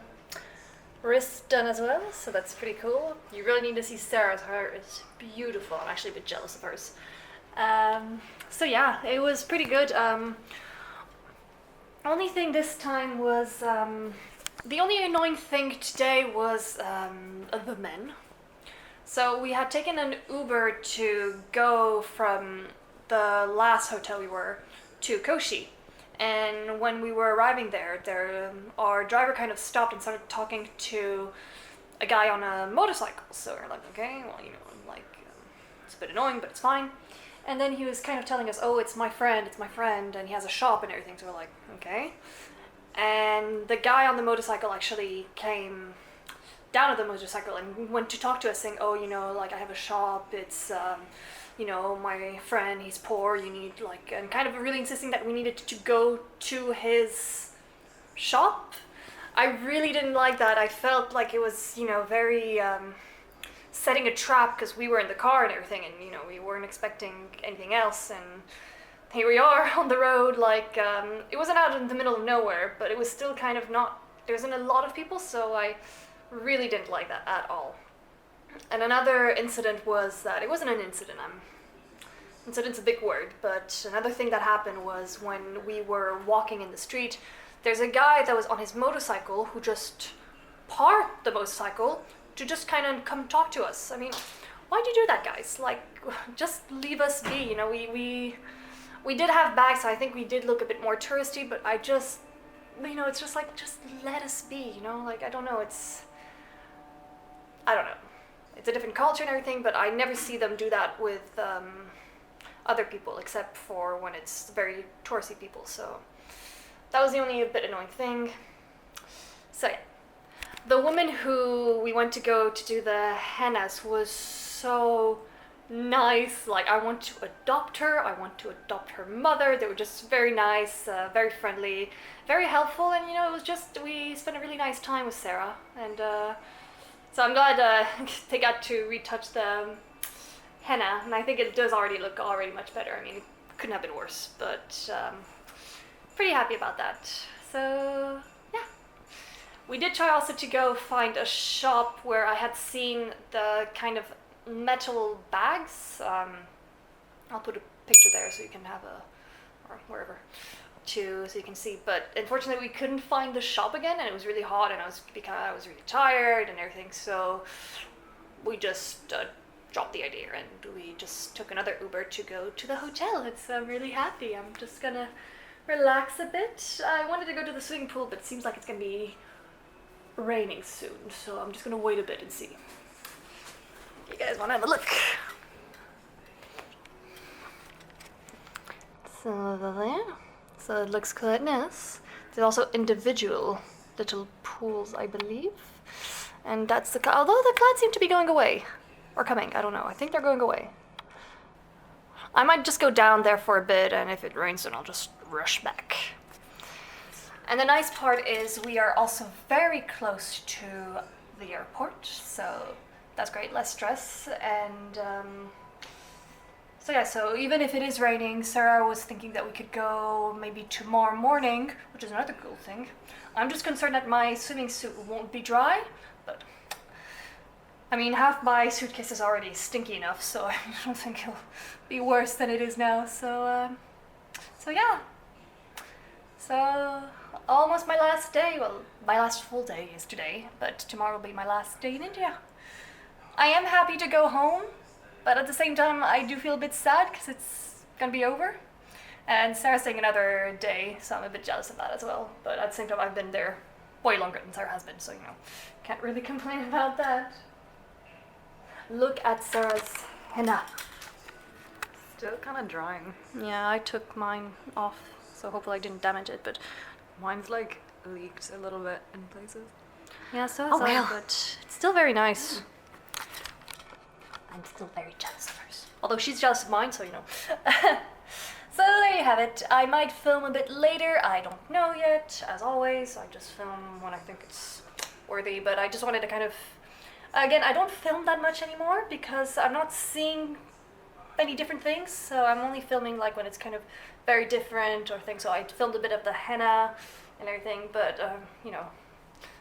wrist done as well, so that's pretty cool. You really need to see Sarah's. Her is beautiful. I'm actually a bit jealous of hers. So yeah, it was pretty good. Only thing this time was the only annoying thing today was the men. So we had taken an Uber to go from the last hotel we were to Koshi. And when we were arriving there, our driver kind of stopped and started talking to a guy on a motorcycle. So we're like, okay, well, it's a bit annoying, but it's fine. And then he was kind of telling us, oh, it's my friend, and he has a shop and everything. So we're like, okay. And the guy on the motorcycle actually came down at the motorcycle and went to talk to us, saying, oh, I have a shop, it's my friend, he's poor, you need and kind of really insisting that we needed to go to his shop. I really didn't like that. I felt like it was, very setting a trap because we were in the car and everything, and we weren't expecting anything else, and here we are on the road. It wasn't out in the middle of nowhere, but it was still kind of not, there wasn't a lot of people, so I really didn't like that at all. And another incident was that, it wasn't an incident, incident's a big word, but another thing that happened was when we were walking in the street, there's a guy that was on his motorcycle who just parked the motorcycle to just kind of come talk to us. I mean, why'd you do that, guys? Just leave us be, we did have bags, so I think we did look a bit more touristy, but I just, it's just just let us be, I don't know, I don't know. It's a different culture and everything, but I never see them do that with other people, except for when it's very touristy people, so that was the only bit annoying thing. So yeah. The woman who we went to go to do the hennas was so nice. Like, I want to adopt her. I want to adopt her mother. They were just very nice, very friendly, very helpful, and it was just, we spent a really nice time with Sarah, and so I'm glad they got to retouch the henna, and I think it does already look much better. I mean, it couldn't have been worse, but pretty happy about that. So yeah, we did try also to go find a shop where I had seen the kind of metal bags. I'll put a picture there so you can have or wherever so you can see, but unfortunately we couldn't find the shop again, and it was really hot, and I was really tired and everything, so we just dropped the idea, and we just took another Uber to go to the hotel. I'm really happy. I'm just gonna relax a bit. I wanted to go to the swimming pool, but it seems like it's gonna be raining soon, so I'm just gonna wait a bit and see. You guys wanna have a look? So there. So it looks quite nice. There's also individual little pools, I believe. And that's although the clouds seem to be going away. Or coming, I don't know. I think they're going away. I might just go down there for a bit, and if it rains, then I'll just rush back. And the nice part is we are also very close to the airport, so that's great, less stress. And so yeah, so even if it is raining, Sarah was thinking that we could go maybe tomorrow morning, which is another cool thing. I'm just concerned that my swimming suit won't be dry, but I mean, half my suitcase is already stinky enough, so I don't think it'll be worse than it is now. So yeah. So almost my last day. Well, my last full day is today, but tomorrow will be my last day in India. I am happy to go home, but at the same time, I do feel a bit sad because it's gonna be over. And Sarah's staying another day, so I'm a bit jealous of that as well. But at the same time, I've been there way longer than Sarah has been, so can't really complain about that. Look at Sarah's henna. Still kind of drying. Yeah, I took mine off, so hopefully I didn't damage it, but Mine's like leaked a little bit in places. yeah, so it's but it's still very nice. I'm still very jealous of hers. Although she's jealous of mine, so So there you have it. I might film a bit later, I don't know yet. As always, I just film when I think it's worthy, but I just wanted to kind of... Again, I don't film that much anymore because I'm not seeing many different things, so I'm only filming like when it's kind of very different or things. So I filmed a bit of the henna and everything, but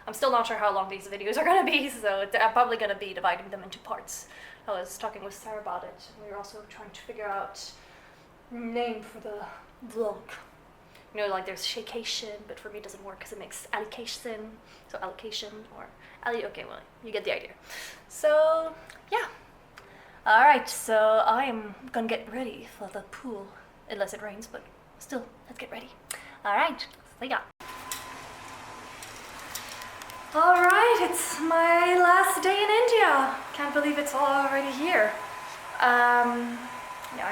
I'm still not sure how long these videos are gonna be, so I'm probably gonna be dividing them into parts. I was talking with Sarah about it. We were also trying to figure out name for the vlog. Like there's shakeation, but for me it doesn't work because it makes allocation. So allocation or okay, well, you get the idea. So yeah. Alright, so I am gonna get ready for the pool. Unless it rains, but still, let's get ready. Alright, see ya. Alright, it's my last day in India. Can't believe it's already here. Yeah,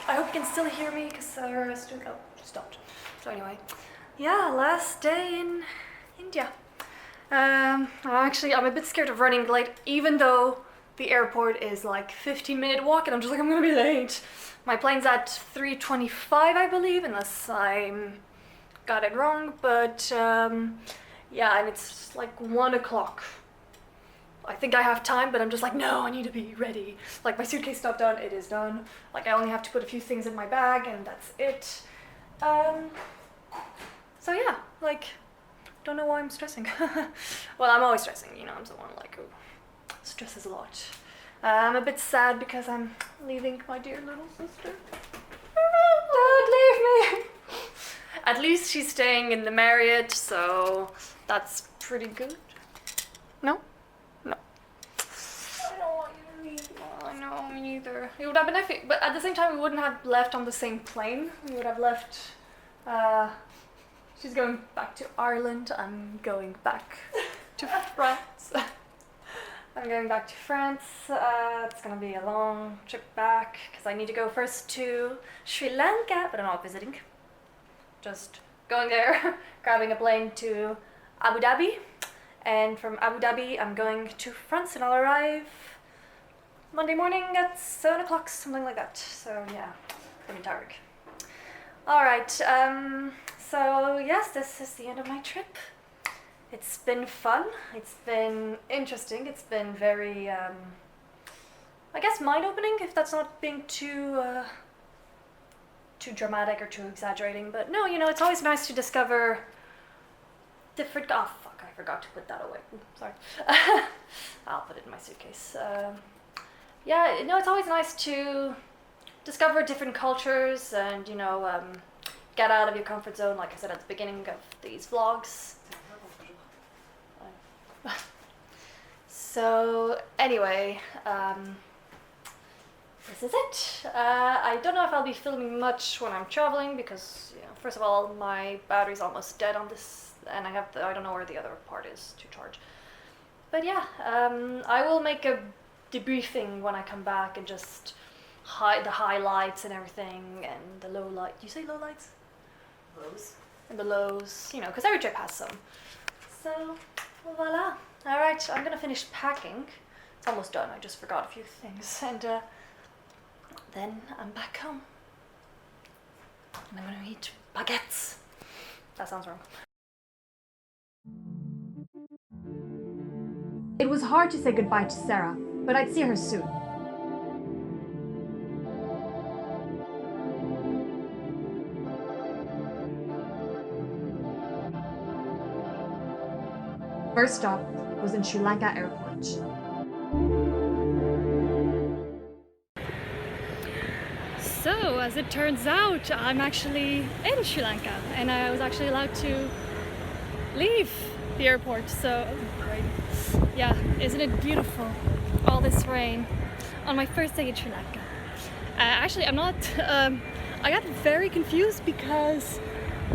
I hope you can still hear me because stopped. So anyway, yeah, last day in India. Actually, I'm a bit scared of running late, even though the airport is like 15-minute walk, and I'm just like, I'm gonna be late. My plane's at 3:25, I believe, unless I got it wrong, but yeah, and it's like 1 o'clock. I think I have time, but I'm just like, no, I need to be ready. Like, my suitcase is not done, it is done. Like, I only have to put a few things in my bag, and that's it. So yeah, like, don't know why I'm stressing. Well, I'm always stressing, I'm someone like who stresses a lot. I'm a bit sad because I'm leaving my dear little sister. Don't leave me! At least she's staying in the Marriott, so that's pretty good. No? No. I don't want you to leave. Oh, I know, me neither. It would have been epic, but at the same time, we wouldn't have left on the same plane. We would have left. She's going back to Ireland. I'm going back to France. I'm going back to France. It's gonna be a long trip back because I need to go first to Sri Lanka, but I'm not visiting. Just going there, grabbing a plane to Abu Dhabi, and from Abu Dhabi I'm going to France, and I'll arrive Monday morning at 7 o'clock, something like that. So yeah, pretty tired. Alright, so yes, this is the end of my trip. It's been fun, it's been interesting, it's been very, I guess mind-opening, if that's not being too dramatic or too exaggerating. But no, you know, it's always nice to discover different... Oh, fuck, I forgot to put that away. Ooh, sorry. I'll put it in my suitcase. Yeah, no, it's always nice to discover different cultures and, you know, get out of your comfort zone, like I said at the beginning of these vlogs. So, anyway, this is it. I don't know if I'll be filming much when I'm traveling because, you know, first of all, my battery's almost dead on this, and I don't know where the other part is to charge. But yeah, I will make a debriefing when I come back and just the highlights and everything and the low light. Do you say low lights? Lows. And the lows, you know, because every trip has some. So, voila. All right, I'm gonna finish packing. It's almost done. I just forgot a few things, and then I'm back home. And I'm gonna eat baguettes. That sounds wrong. It was hard to say goodbye to Sarah, but I'd see her soon. First stop was in Sri Lanka airport. So, as it turns out, I'm actually in Sri Lanka and I was actually allowed to leave the airport. So, right. Yeah, isn't it beautiful? All this rain on my first day in Sri Lanka. Actually, I'm not, I got very confused because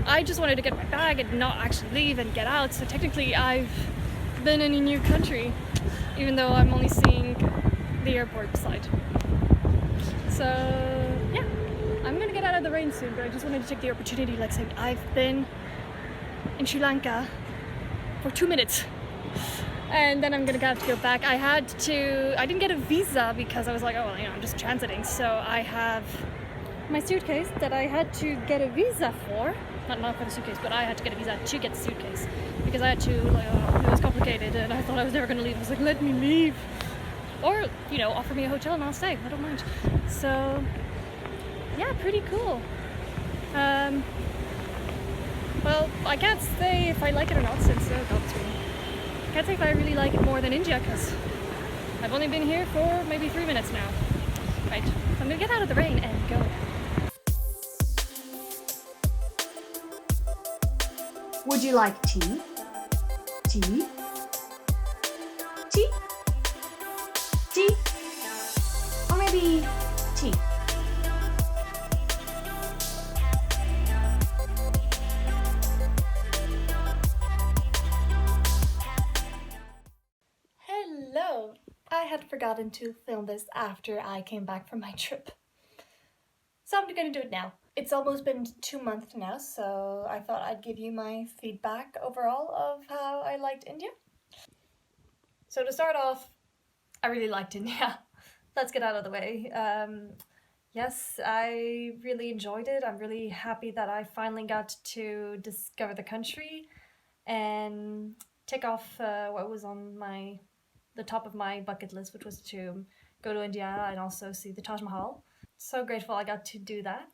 I just wanted to get my bag and not actually leave and get out. So technically I've been in a new country, even though I'm only seeing the airport side. So yeah, I'm gonna get out of the rain soon, but I just wanted to take the opportunity, like saying I've been in Sri Lanka for 2 minutes. And then I'm gonna have to go back. I didn't get a visa because I was like, oh, well, you know, I'm just transiting. So I have my suitcase that I had to get a visa for. Not for the suitcase, but I had to get a visa to get the suitcase. Because I had to, like, it was complicated and I thought I was never gonna leave. I was like, let me leave. Or, you know, offer me a hotel and I'll stay, I don't mind. So, yeah, pretty cool. Well, I can't say if I like it or not since, oh god, it's raining. I can't say if I really like it more than India because I've only been here for maybe 3 minutes now. Right, so I'm gonna get out of the rain and go. Would you like tea? Tea? Tea? Tea? Or maybe tea? Hello! I had forgotten to film this after I came back from my trip. So I'm gonna do it now. It's almost been 2 months now, so I thought I'd give you my feedback overall of how I liked India. So to start off, I really liked India. Let's get out of the way. Yes, I really enjoyed it. I'm really happy that I finally got to discover the country and tick off what was on the top of my bucket list, which was to go to India and also see the Taj Mahal. So grateful I got to do that.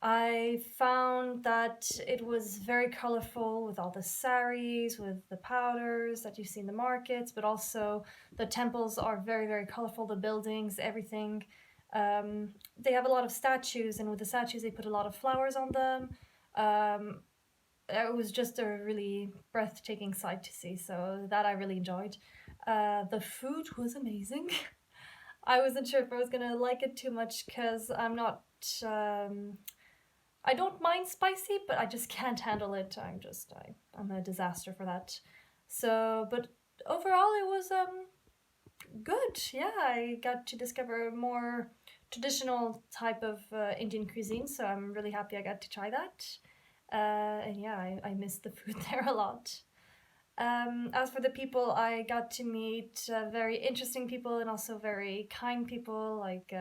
I found that it was very colorful with all the saris, with the powders that you see in the markets, but also the temples are very, very colorful, the buildings, everything. They have a lot of statues, and with the statues they put a lot of flowers on them. It was just a really breathtaking sight to see, so that I really enjoyed. The food was amazing. I wasn't sure if I was gonna like it too much because I'm not, I don't mind spicy, but I just can't handle it. I'm a disaster for that. So, but overall it was good. Yeah, I got to discover a more traditional type of Indian cuisine, so I'm really happy I got to try that. And yeah, I missed the food there a lot. As for the people, I got to meet very interesting people and also very kind people, like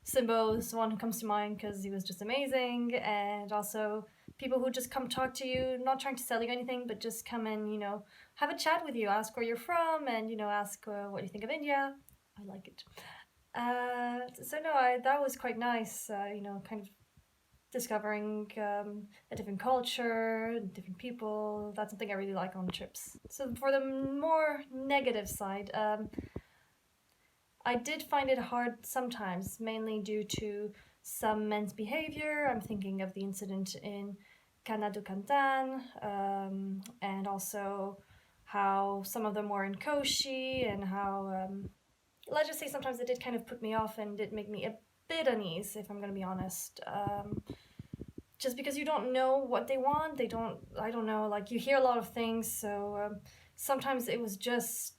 Simbo is the one who comes to mind because he was just amazing, and also people who just come talk to you, not trying to sell you anything, but just come and, you know, have a chat with you, ask where you're from, and, you know, ask what you think of India. I like it. So no, that was quite nice, you know, kind of discovering a different culture, different people. That's something I really like on trips. So for the more negative side, I did find it hard sometimes, mainly due to some men's behavior. I'm thinking of the incident in Canadu Cantan, and also how some of them were in Koshi, and how, let's just say sometimes it did kind of put me off and did make me a bit unease, if I'm gonna be honest. Just because you don't know what they want, I don't know, like you hear a lot of things, so sometimes it was just,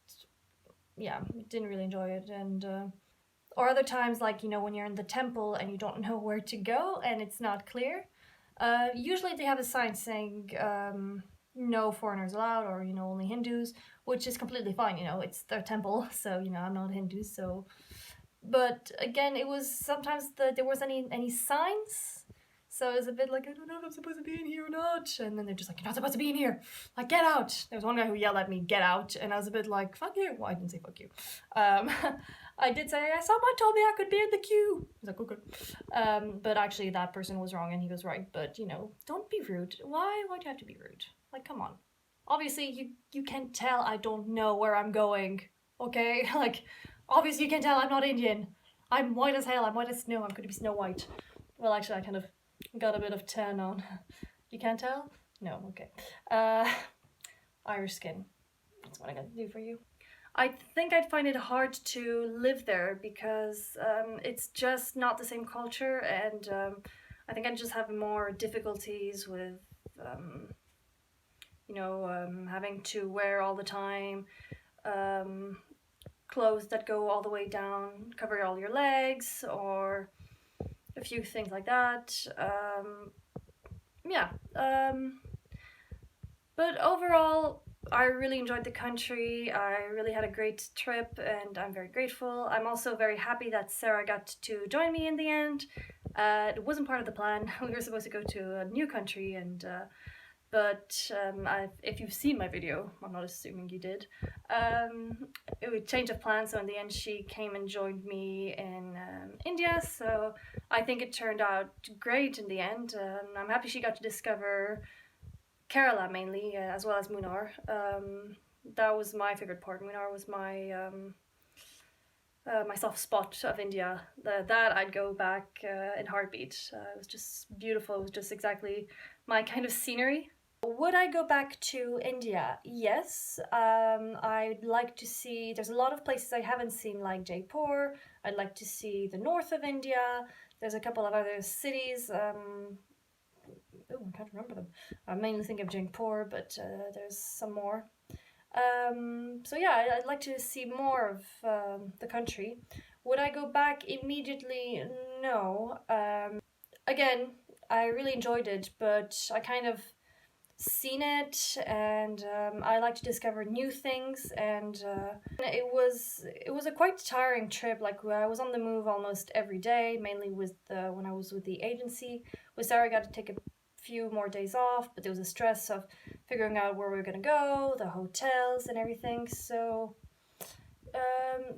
yeah, didn't really enjoy it. And or other times, like, you know, when you're in the temple and you don't know where to go and it's not clear, usually they have a sign saying no foreigners allowed, or, you know, only Hindus, which is completely fine, you know, it's their temple, so, you know, I'm not Hindu, so. But again, it was sometimes there wasn't any signs. So it was a bit like, I don't know if I'm supposed to be in here or not. And then they're just like, you're not supposed to be in here. Like, get out. There was one guy who yelled at me, get out. And I was a bit like, fuck you. Well, I didn't say fuck you. I did say, someone told me I could be in the queue. I was like, okay. But actually that person was wrong and he was right. But, you know, don't be rude. Why do you have to be rude? Like, come on. Obviously, you can tell I don't know where I'm going. Okay? Like, obviously you can tell I'm not Indian. I'm white as hell. I'm white as snow. I'm going to be Snow White. Well, actually, I kind of got a bit of tan on. You can't tell? No, okay. Irish skin. That's what I gotta do for you. I think I'd find it hard to live there because it's just not the same culture, and I think I'd just have more difficulties with, you know, having to wear all the time clothes that go all the way down, cover all your legs, or a few things like that. But overall, I really enjoyed the country. I really had a great trip and I'm very grateful. I'm also very happy that Sarah got to join me in the end. It wasn't part of the plan. We were supposed to go to a new country, and but if you've seen my video, I'm not assuming you did, it would change of plans, so in the end she came and joined me in India, so I think it turned out great in the end. I'm happy she got to discover Kerala mainly, as well as Munnar. That was my favorite part. Munnar was my my soft spot of India. That I'd go back in heartbeat. It was just beautiful. It was just exactly my kind of scenery. Would I go back to India? Yes. I'd like to see, there's a lot of places I haven't seen, like Jaipur. I'd like to see the north of India. There's a couple of other cities. I can't remember them. I mainly think of Jaipur, but there's some more. So yeah, I'd like to see more of the country. Would I go back immediately? No. Again, I really enjoyed it, but I kind of seen it, and I like to discover new things, and it was a quite tiring trip. Like, I was on the move almost every day, mainly with when I was with the agency. With Sarah, I got to take a few more days off, but there was a stress of figuring out where we were gonna go, the hotels and everything. So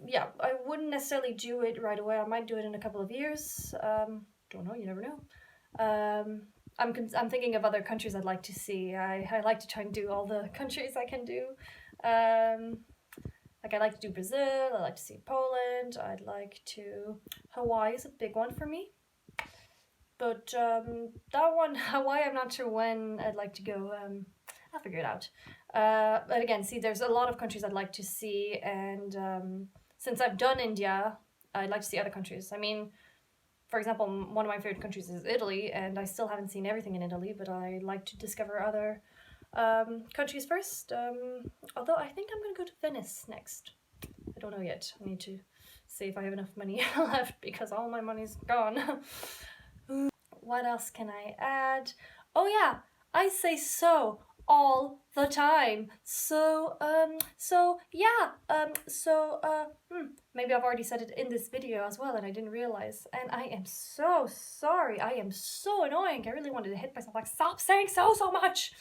yeah, I wouldn't necessarily do it right away. I might do it in a couple of years. Don't know, you never know. I'm thinking of other countries I'd like to see. I like to try and do all the countries I can do. Like, I'd like to do Brazil, I'd like to see Poland, I'd like to... Hawaii is a big one for me. But that one, Hawaii, I'm not sure when I'd like to go. I'll figure it out. But again, see, there's a lot of countries I'd like to see, and since I've done India, I'd like to see other countries. I mean, for example, one of my favorite countries is Italy, and I still haven't seen everything in Italy, but I like to discover other countries first. Although I think I'm going to go to Venice next. I don't know yet. I need to see if I have enough money left, because all my money's gone. What else can I add? Oh yeah, I say so all the time. Maybe I've already said it in this video as well and I didn't realize. And I am so sorry. I am so annoying. I really wanted to hit myself, like, stop saying so much.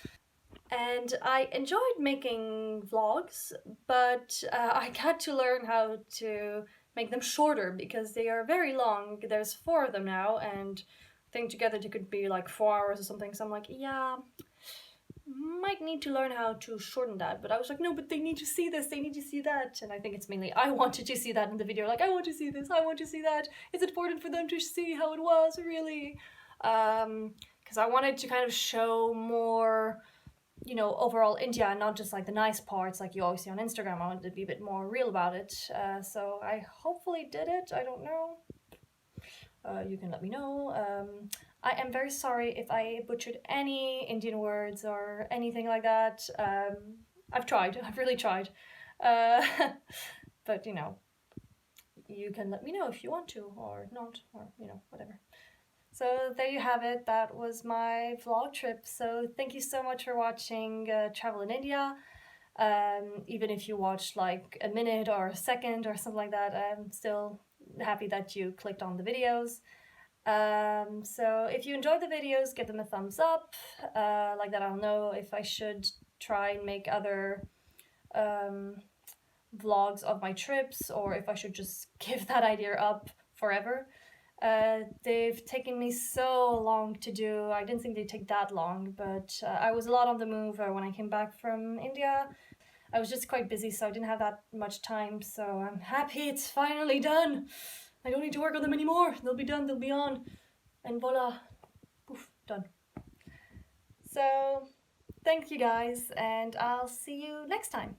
And I enjoyed making vlogs, but I had to learn how to make them shorter because they are very long. There's 4 of them now, and I think together they could be like 4 hours or something. So I'm like, yeah, might need to learn how to shorten that. But I was like, no, but they need to see this, they need to see that. And I think it's mainly I wanted to see that in the video. Like, I want to see this, I want to see that. It's important for them to see how it was, really. Because I wanted to kind of show more, you know, overall India, and not just like the nice parts like you always see on Instagram. I wanted to be a bit more real about it. So I hopefully did it. I don't know. You can let me know. I am very sorry if I butchered any Indian words or anything like that. I've tried. I've really tried. But, you know, you can let me know if you want to or not, or, you know, whatever. So there you have it. That was my vlog trip. So thank you so much for watching Travel in India. Even if you watched like a minute or a second or something like that, I'm still happy that you clicked on the videos. So if you enjoyed the videos, give them a thumbs up. Like that I'll know if I should try and make other vlogs of my trips, or if I should just give that idea up forever. They've taken me so long to do. I didn't think they'd take that long, but I was a lot on the move when I came back from India. I was just quite busy, so I didn't have that much time, so I'm happy it's finally done. I don't need to work on them anymore. They'll be done, they'll be on, and voila, poof, done. So, thank you guys, and I'll see you next time.